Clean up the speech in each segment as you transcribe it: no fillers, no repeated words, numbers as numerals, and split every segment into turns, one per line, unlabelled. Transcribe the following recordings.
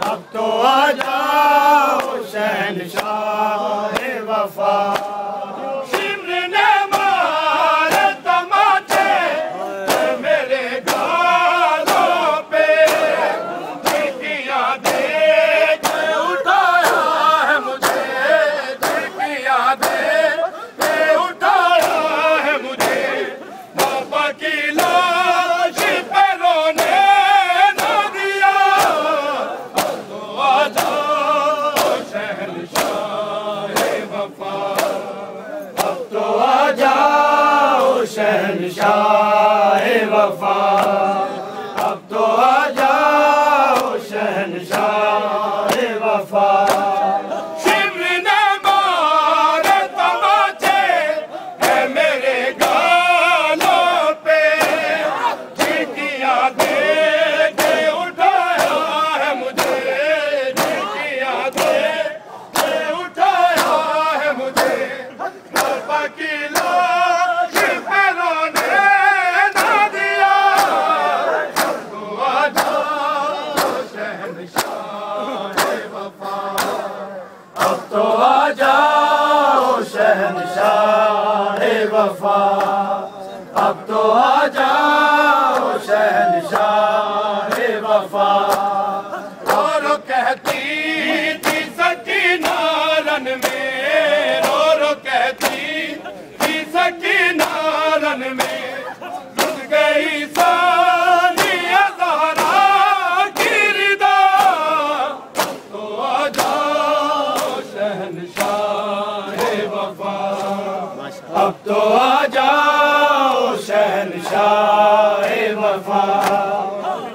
अब तो आ जाओ शहंशाह वफा। शिमर ने मारे तमाचे मेरे गालों पे, चिट्ठियां दे के उठाया है मुझे, चिट्ठियां दे के उठाया है मुझे। पापा की लाश पे रोने शहंशाह वफा। अब तो आ जाओ शहंशाह वफा। शिमर ने मारे तमाचे है मेरे गालों पे, चिट्ठियां दे के उठाया है मुझे, चिट्ठियां दे के उठाया है मुझे। पापा की तो आ जाओ शहंशाह वफा। अब तो आ जाओ शहंशाह वफा। और कहती थी सकीना रन में, और कहती थी सकीना रन में, रुक गई सानिया ज़हरा की रिदा। तो आ जाओ शहंशाह वफा। अब तो आ जाओ शहंशाह वफा।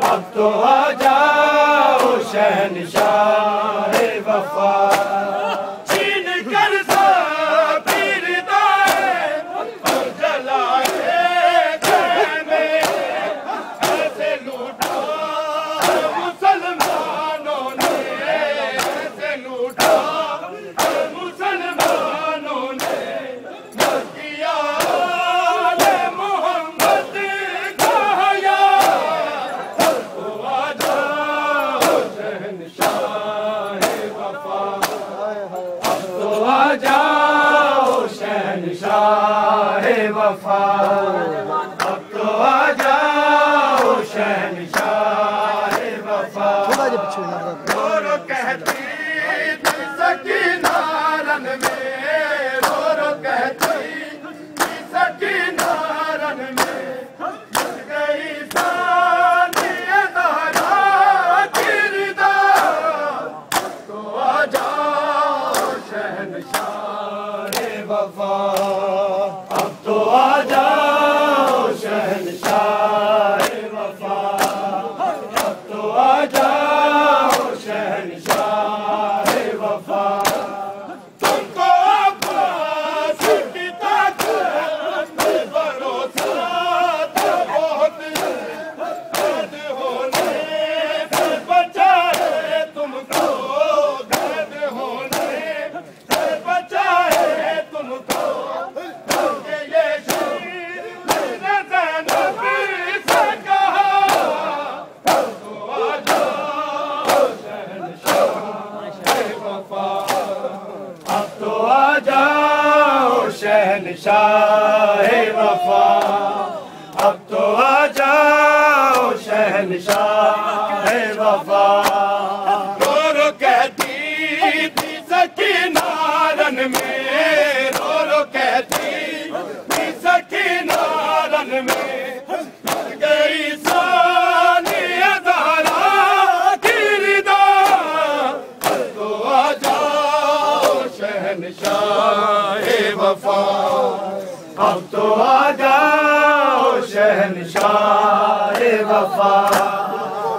अब तो आ जाओ शहंशाह वफा। छीन कर साबीर दाए और जलाए खेमे, ऐसे लूटा मुसलमानों ने, ऐसे लूटा मुसलमानों ने। आ जाओ शहंशाह वफा। अब तो आ जाओ शहंशाह वफा। और कहती थी सकीना रन में, और कहती थी सकीना रन में, मिल गई सानिया ज़हरा की रिदा। तो आ जाओ शहंशाह वफा। अब तो आ जाओ शहंशाह वफा। अब तो आ जाओ शहंशाह वफा। तुमको अब्बास की ताकत में भरोसा था बहुत, कैद होने से बचाए तुमको, कैद होने से बचाए तुमको। ये शीर ने ज़ैनब से कहा, तो आ जाओ शहंशाह वफा। अब तो आ जाओ शहंशाह वफा। अब तो आ जाओ शहंशाह वफा। और कहती थी सकीना रन में, और कहती थी सकीना रन में, मिल गई सानिया ज़हरा की रिदा।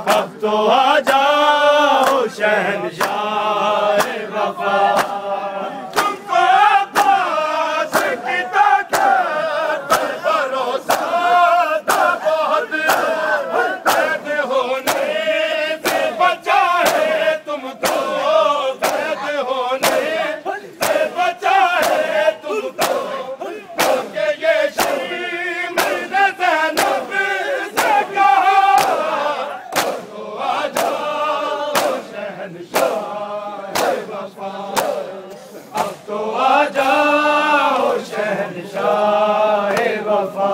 अब तो आ जाओ शहंशाह वफा। तुमको अब्बास की ताकत पर भरोसा था बहुत, कैद होने से बचा है तुमको, कैद होने से बचा है तुमको। क्योंकि ये शहीद ने ज़ैनब से कहा तो आ जाओ शहंशाह वफा। अब तो आ जाओ शहंशाह वफा।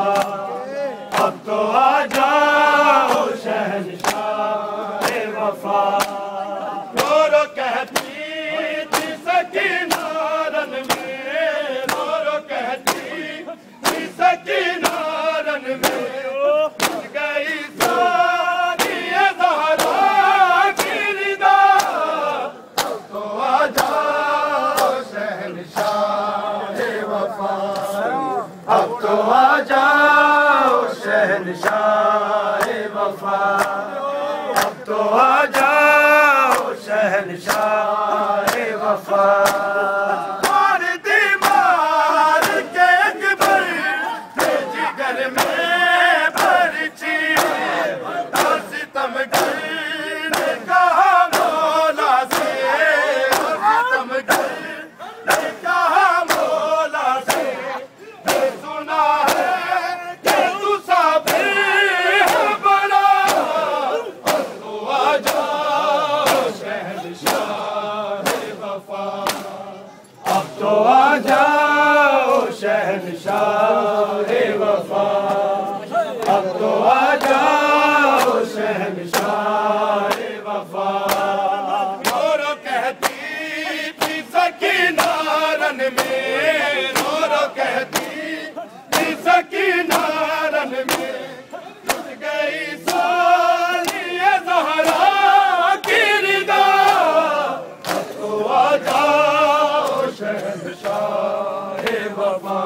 अब तो आ जाओ शहंशाह वफा। रो कहती थी सकीना रणवीर, रो कहती थी सकीना रणवीर, टूट गई सारी ये ज़हरा की रिदा। अब तो आ जाओ शहंशाह वफा। अब तो आ जाओ शहंशाह वफा। अब तो आ जाओ शहंशाह वफा। और दीवार के अकबर के जिगर में भरची सितमगर ने कहा मौला से, सितमगर ने कहा मौला से, ये सुना है कि तू साबिर है बड़ा। अब तो आ जाओ शहंशाह वफा। अब तो आ जाओ शहंशाह वफा। अब तो आ जाओ शहंशाह वफा। रो कहती थी सकीना रन में, रो कहती थी सकीना रन में, टूट गई सारी ये ज़हरा की रिदा। अब तो आ जाओ शहंशाह वफा।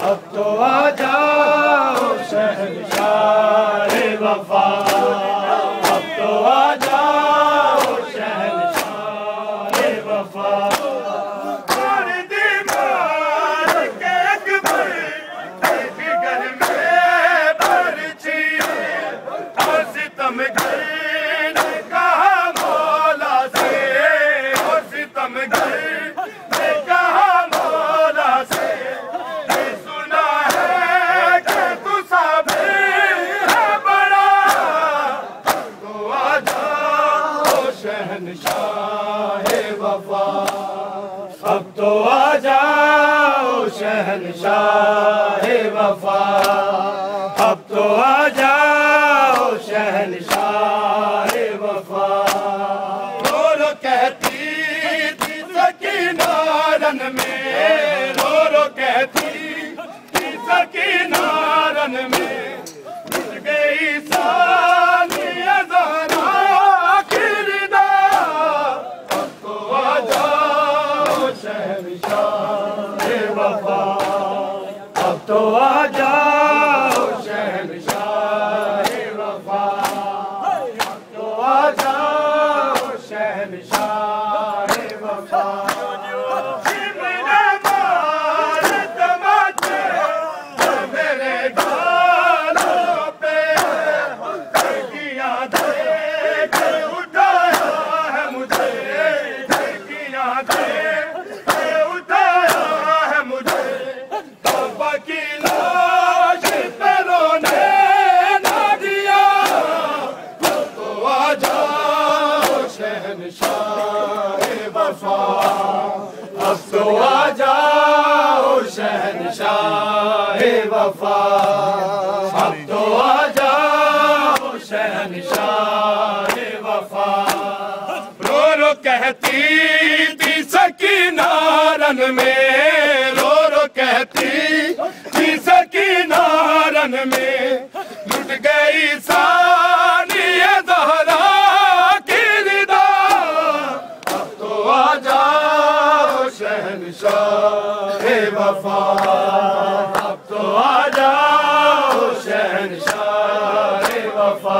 अब तो आ जाओ शहंशाह वफा। अब तो आ जाओ शहंशाह वफा। और दीवार के अकबर के जिगर में भरची और सितमगर ने कहा मौला से, और सितमगर ने कहा मौला से, ये सुना है कि तू साबिर है बड़ा। अब तो आ जाओ शहंशाह वफा। अब तो आ जाओ शहंशाह वफा। अब तो आ जाओ शहंशाह वफा। रो कहती थी सकीना रन में, रो कहती थी सकीना रन में, टूट गई सारी ये ज़हरा की रिदा। अब तो आ जाओ शहंशाह वफा। अब तो आ जाओ शहंशाह वफा। अब तो आ जाओ शहंशाह वफा। सिमरे मार तमाचे मेरे गालों पे, किया दे के उठाया है मुझे, किया दे के उठाया है मुझे। तौबा की लाश पे रोने ना दिया। अब तो आ जाओ शहंशाह वफा। अब तो आ जाओ शहंशाह वफा। अब तो आ जाओ शहंशाह वफा। रो कहती थी सकीना रन में, रो कहती थी सकीना रन में, लुट गई सारी ये ज़हरा की रिदा। अब तो आ जाओ शहंशाह वफा। अब तो आ जाओ शहंशाह वफा।